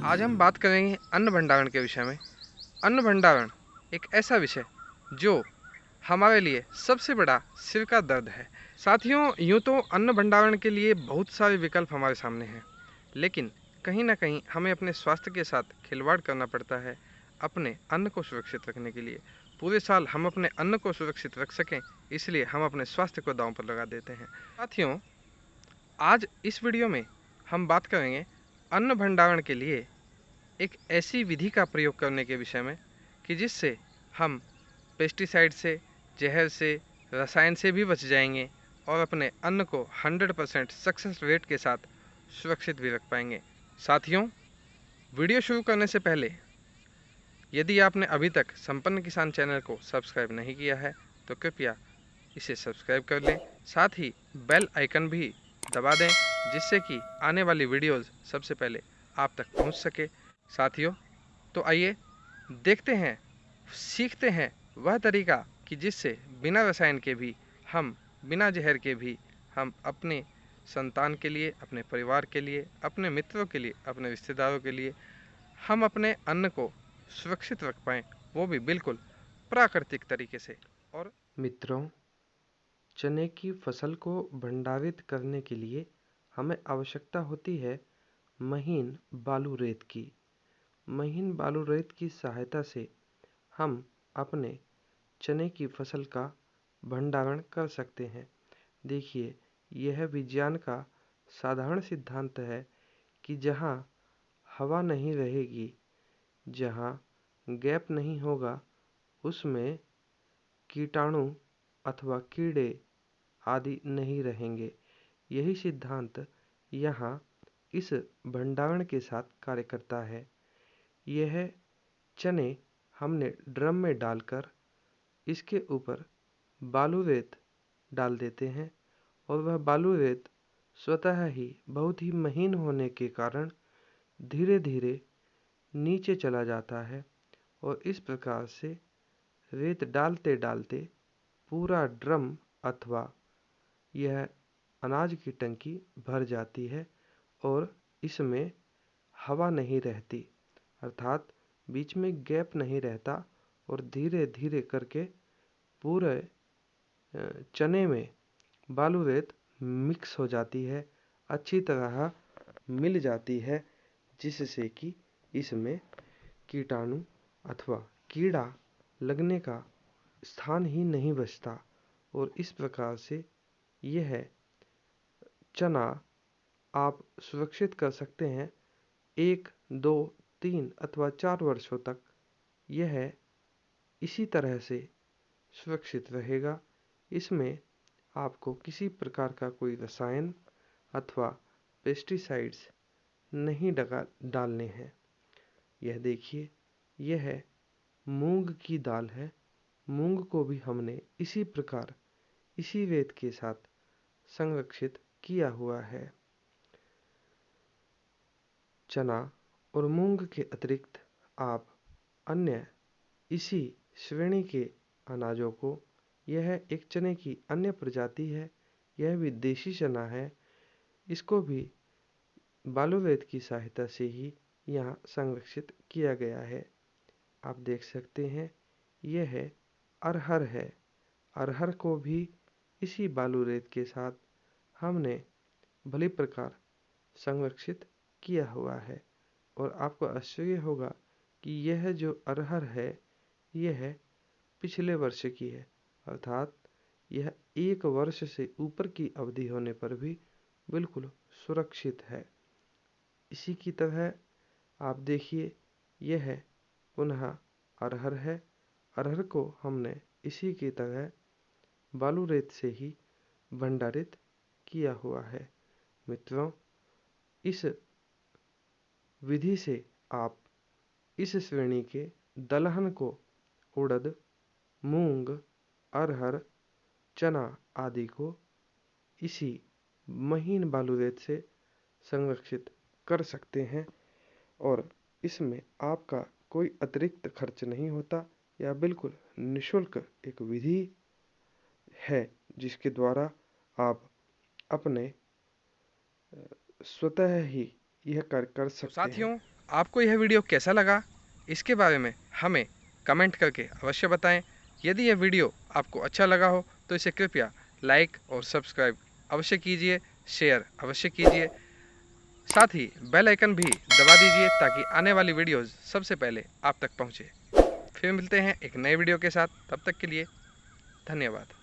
आज हम बात करेंगे अन्न भंडारण के विषय में। अन्न भंडारण एक ऐसा विषय जो हमारे लिए सबसे बड़ा सिर का दर्द है। साथियों, यूँ तो अन्न भंडारण के लिए बहुत सारे विकल्प हमारे सामने हैं, लेकिन कहीं ना कहीं हमें अपने स्वास्थ्य के साथ खिलवाड़ करना पड़ता है अपने अन्न को सुरक्षित रखने के लिए। पूरे साल हम अपने अन्न को सुरक्षित रख सकें, इसलिए हम अपने स्वास्थ्य को दांव पर लगा देते हैं। साथियों, आज इस वीडियो में हम बात करेंगे अन्न भंडारण के लिए एक ऐसी विधि का प्रयोग करने के विषय में कि जिससे हम पेस्टिसाइड से, जहर से, रसायन से भी बच जाएंगे और अपने अन्न को 100% सक्सेस रेट के साथ सुरक्षित भी रख पाएंगे। साथियों, वीडियो शुरू करने से पहले यदि आपने अभी तक संपन्न किसान चैनल को सब्सक्राइब नहीं किया है तो कृपया इसे सब्सक्राइब कर लें। साथ ही बेल आइकन भी दबा दें, जिससे कि आने वाली वीडियोज़ सबसे पहले आप तक पहुंच सके। साथियों, तो आइए देखते हैं, सीखते हैं वह तरीका कि जिससे बिना रसायन के भी हम, बिना जहर के भी हम अपने संतान के लिए, अपने परिवार के लिए, अपने मित्रों के लिए, अपने रिश्तेदारों के लिए हम अपने अन्न को सुरक्षित रख पाएँ, वो भी बिल्कुल प्राकृतिक तरीके से। और मित्रों, चने की फसल को भंडारित करने के लिए हमें आवश्यकता होती है महीन बालू रेत की। महीन बालू रेत की सहायता से हम अपने चने की फसल का भंडारण कर सकते हैं। देखिए, यह विज्ञान का साधारण सिद्धांत है कि जहाँ हवा नहीं रहेगी, जहाँ गैप नहीं होगा, उसमें कीटाणु अथवा कीड़े आदि नहीं रहेंगे। यही सिद्धांत यहाँ इस भंडारण के साथ कार्य करता है। यह चने हमने ड्रम में डालकर इसके ऊपर बालू रेत डाल देते हैं और वह बालू रेत स्वतः ही बहुत ही महीन होने के कारण धीरे धीरे नीचे चला जाता है और इस प्रकार से रेत डालते डालते पूरा ड्रम अथवा यह अनाज की टंकी भर जाती है और इसमें हवा नहीं रहती, अर्थात बीच में गैप नहीं रहता और धीरे धीरे करके पूरे चने में बालू रेत मिक्स हो जाती है, अच्छी तरह मिल जाती है, जिससे कि इसमें कीटाणु अथवा कीड़ा लगने का स्थान ही नहीं बचता और इस प्रकार से यह चना आप सुरक्षित कर सकते हैं। 1, 2, 3 अथवा 4 वर्षों तक यह इसी तरह से सुरक्षित रहेगा। इसमें आपको किसी प्रकार का कोई रसायन अथवा पेस्टिसाइड्स नहीं डालने हैं। यह देखिए, यह मूंग की दाल है। मूंग को भी हमने इसी प्रकार, इसी रेत के साथ संरक्षित किया हुआ है। चना और मूंग के अतिरिक्त आप अन्य इसी श्रेणी के अनाजों को, यह एक चने की अन्य प्रजाति है, यह भी देशी चना है, इसको भी बालू रेत की सहायता से ही यहाँ संरक्षित किया गया है। आप देख सकते हैं, यह अरहर है। अरहर को भी इसी बालू रेत के साथ हमने भली प्रकार संरक्षित किया हुआ है और आपको आश्चर्य होगा कि यह जो अरहर है, यह पिछले वर्ष की है, अर्थात यह 1 वर्ष से ऊपर की अवधि होने पर भी बिल्कुल सुरक्षित है। इसी की तरह आप देखिए, यह पुनः अरहर है। अरहर को हमने इसी की तरह बालू रेत से ही भंडारित किया हुआ है। मित्रों, इस विधि से आप इस श्रेणी के दलहन को उड़द, मूंग, अरहर, चना आदि को इसी महीन बालू रेत से संरक्षित कर सकते हैं और इसमें आपका कोई अतिरिक्त खर्च नहीं होता। यह बिल्कुल निःशुल्क एक विधि है जिसके द्वारा आप अपने स्वतः ही यह कार्य कर सकते हैं। साथियों, आपको यह वीडियो कैसा लगा, इसके बारे में हमें कमेंट करके अवश्य बताएं। यदि यह वीडियो आपको अच्छा लगा हो तो इसे कृपया लाइक और सब्सक्राइब अवश्य कीजिए, शेयर अवश्य कीजिए, साथ ही बेल आइकन भी दबा दीजिए ताकि आने वाली वीडियोज़ सबसे पहले आप तक पहुँचे। फिर मिलते हैं एक नए वीडियो के साथ, तब तक के लिए धन्यवाद।